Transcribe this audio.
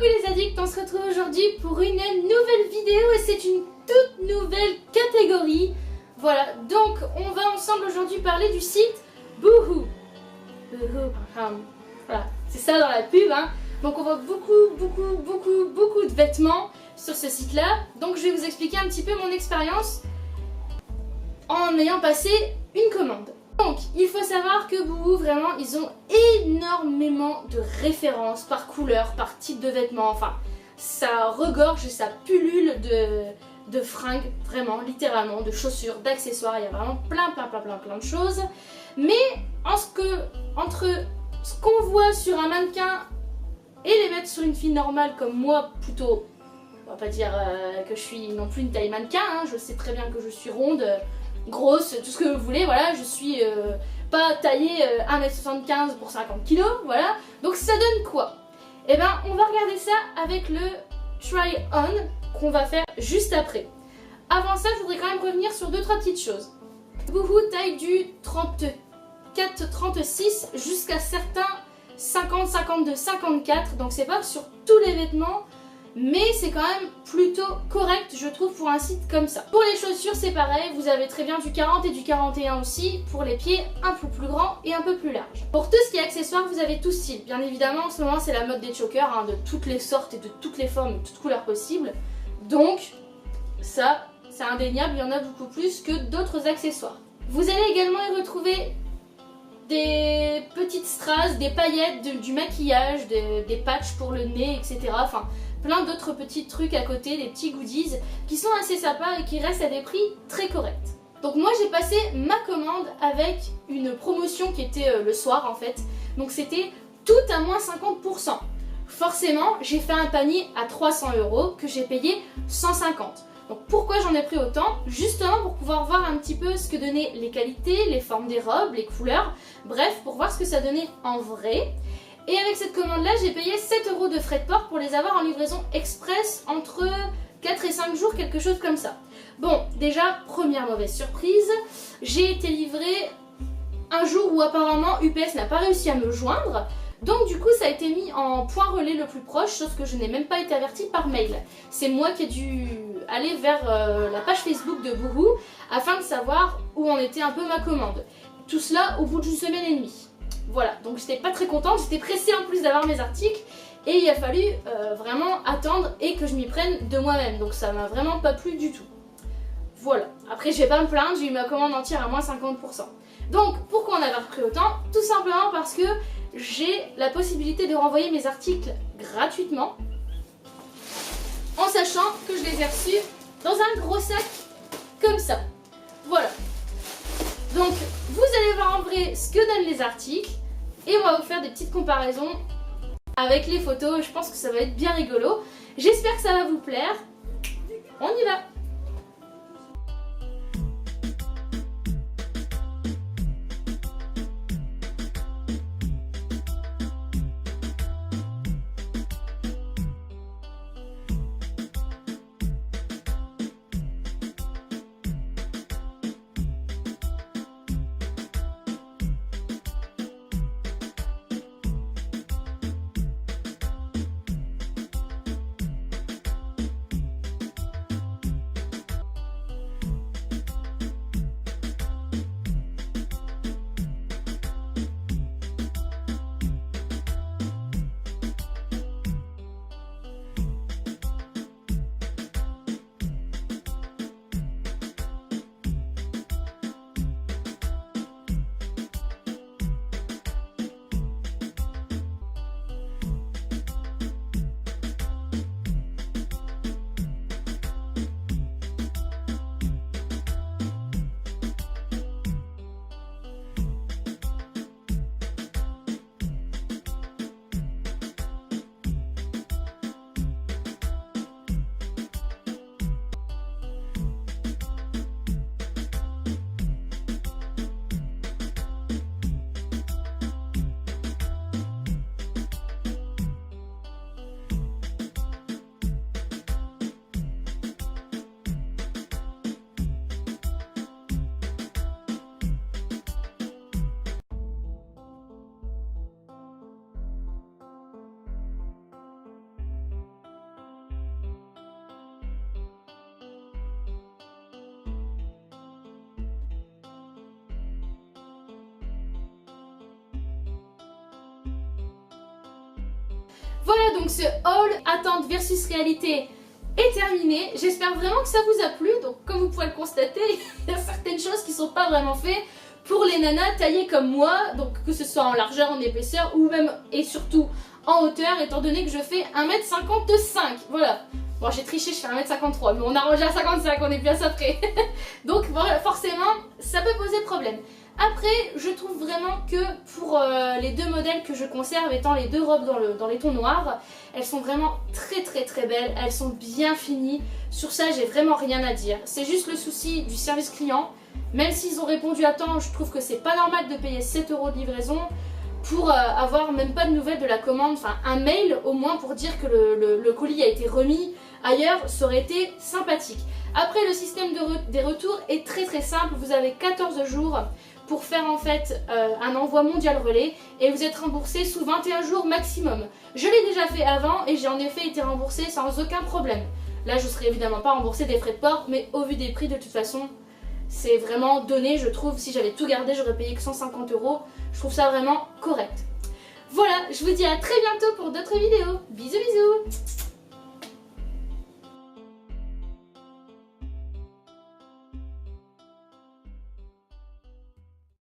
les addicts, on se retrouve aujourd'hui pour une nouvelle vidéo et c'est une toute nouvelle catégorie. Voilà, donc on va ensemble aujourd'hui parler du site Boohoo. Voilà, c'est ça dans la pub, hein. Donc on voit beaucoup de vêtements sur ce site-là. Donc je vais vous expliquer un petit peu mon expérience en ayant passé une commande. Donc, il faut savoir que Boohoo, vraiment, ils ont énormément de références par couleur, par type de vêtements, enfin, ça regorge et ça pullule de fringues, vraiment, littéralement, de chaussures, d'accessoires, il y a vraiment plein de choses. Mais, entre ce qu'on voit sur un mannequin et les mettre sur une fille normale comme moi, plutôt, on va pas dire que je suis non plus une taille mannequin, hein, je sais très bien que je suis ronde, grosse, tout ce que vous voulez, voilà, je suis pas taillée 1m75 pour 50 kg, voilà. Donc ça donne quoi? Eh ben, on va regarder ça avec le try-on qu'on va faire juste après. Avant ça, je voudrais quand même revenir sur 2-3 petites choses. Boohoo taille du 34-36 jusqu'à certains 50, 52, 54, donc c'est pas sur tous les vêtements, mais c'est quand même plutôt correct, je trouve, pour un site comme ça. Pour les chaussures, c'est pareil, vous avez très bien du 40 et du 41 aussi, pour les pieds un peu plus grands et un peu plus larges. Pour tout ce qui est accessoires, vous avez tout style. Bien évidemment, en ce moment, c'est la mode des chokers, hein, de toutes les sortes et de toutes les formes, de toutes couleurs possibles. Donc, ça, c'est indéniable, il y en a beaucoup plus que d'autres accessoires. Vous allez également y retrouver des petites strass, des paillettes, du maquillage, des patchs pour le nez, etc. Enfin, plein d'autres petits trucs à côté, des petits goodies qui sont assez sympas et qui restent à des prix très corrects. Donc moi j'ai passé ma commande avec une promotion qui était le soir en fait. Donc c'était tout à moins 50%. Forcément j'ai fait un panier à 300 € que j'ai payé 150. Donc pourquoi j'en ai pris autant? Justement pour pouvoir voir un petit peu ce que donnaient les qualités, les formes des robes, les couleurs, bref pour voir ce que ça donnait en vrai. Et avec cette commande là j'ai payé 7 € de frais de port pour les avoir en livraison express entre 4 et 5 jours, quelque chose comme ça. Bon, déjà première mauvaise surprise, j'ai été livrée un jour où apparemment UPS n'a pas réussi à me joindre. Donc du coup ça a été mis en point relais le plus proche, sauf que je n'ai même pas été avertie par mail. C'est moi qui ai dû aller vers la page Facebook de Boohoo afin de savoir où en était un peu ma commande. Tout cela au bout d'une semaine et demie. Voilà, donc j'étais pas très contente, j'étais pressée en plus d'avoir mes articles et il a fallu vraiment attendre et que je m'y prenne de moi-même. Donc ça m'a vraiment pas plu du tout. Voilà, après je vais pas me plaindre, j'ai eu ma commande entière à moins 50%. Donc pourquoi en avoir pris autant? Tout simplement parce que j'ai la possibilité de renvoyer mes articles gratuitement en sachant que je les ai reçus dans un gros sac comme ça. Voilà. Donc vous allez voir en vrai ce que donnent les articles et on va vous faire des petites comparaisons avec les photos. Je pense que ça va être bien rigolo. J'espère que ça va vous plaire. On y va! Voilà, donc ce haul attente versus réalité est terminé. J'espère vraiment que ça vous a plu. Donc comme vous pouvez le constater, il y a certaines choses qui sont pas vraiment faites pour les nanas taillées comme moi, donc que ce soit en largeur, en épaisseur ou même et surtout en hauteur, étant donné que je fais 1m55. Voilà. Bon, j'ai triché, je fais 1m53, mais on a rangé à 55, on est bien ça près. Donc voilà, forcément, ça peut poser problème. Après, je trouve vraiment que pour les deux modèles que je conserve, étant les deux robes dans les tons noirs, elles sont vraiment très belles, elles sont bien finies. Sur ça, j'ai vraiment rien à dire. C'est juste le souci du service client. Même s'ils ont répondu à temps, je trouve que c'est pas normal de payer 7 € de livraison pour avoir même pas de nouvelles de la commande, enfin un mail au moins pour dire que le colis a été remis ailleurs, ça aurait été sympathique. Après, le système des retours est très simple, vous avez 14 jours pour faire en fait un envoi mondial relais et vous êtes remboursé sous 21 jours maximum. Je l'ai déjà fait avant et j'ai en effet été remboursé sans aucun problème. Là, je ne serais évidemment pas remboursé des frais de port, mais au vu des prix, de toute façon, c'est vraiment donné, je trouve. Si j'avais tout gardé, j'aurais payé que 150 €. Je trouve ça vraiment correct. Voilà, je vous dis à très bientôt pour d'autres vidéos. Bisous!